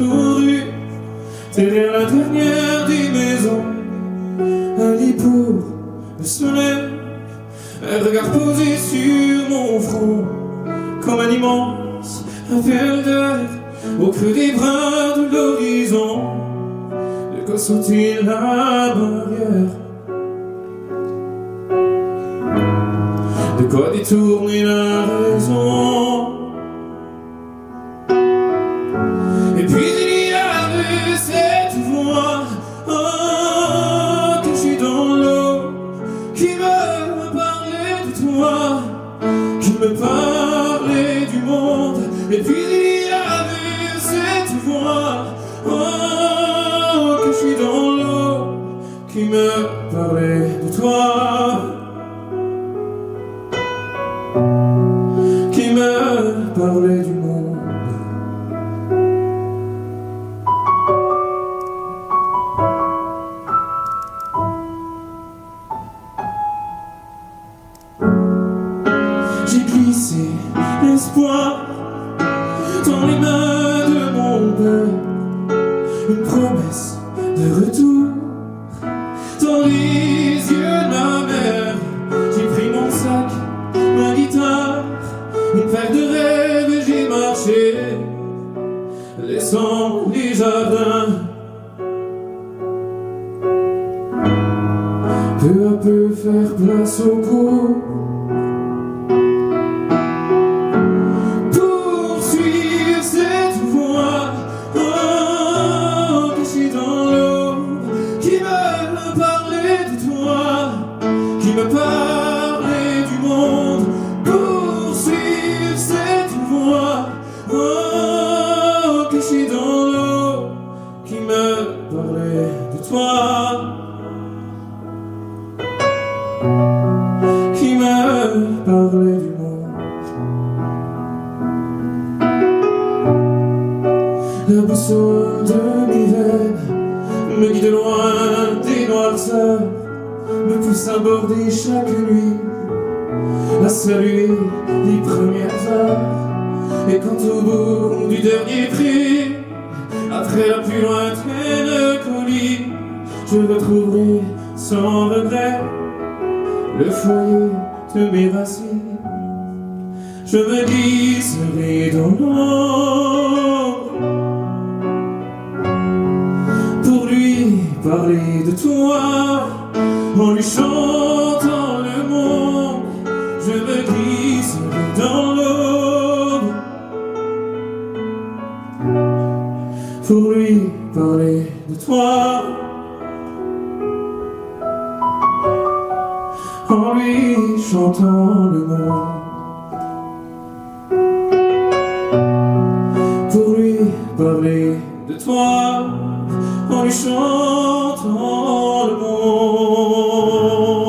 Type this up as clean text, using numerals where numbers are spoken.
aujourd'hui, derrière la dernière des maisons, un lit pour le soleil, un regard posé sur mon front, comme un immense appel d'air au creux des bras de l'horizon. De quoi sauter la barrière, de quoi détourner la raison. Et puis il y avait cette voix cachée dans l'eau qui me parlait de toi, qui me parlait du monde. Et puis il y avait cette voix cachée dans l'eau qui me parlait de toi, qui me parlait du monde. J'ai glissé l'espoir dans les mains de mon père, une promesse de retour dans les yeux de ma mère. J'ai pris mon sac, ma guitare, une paire de rêves et j'ai marché, laissant les jardins. Peu à peu faire place au cours, poursuivre cette voix cachée dans l'eau qui me parlait de toi, qui me parlait du monde. Poursuivre cette voix cachée dans l'eau qui me parlait de toi, qui me parlait du monde. La boussole de mes veines me guide loin des noirceurs, me pousse à border chaque nuit, à saluer les premières heures. Et quand au bout du dernier prix, après la plus lointaine colis, je retrouverai sans regret le foyer de mes racines, je me glisserai dans l'ombre pour lui parler de toi, en lui chantant le monde. Je me glisserai dans l'ombre pour lui parler de toi, en lui chantant le monde, pour lui parler de toi, en lui chantant le monde.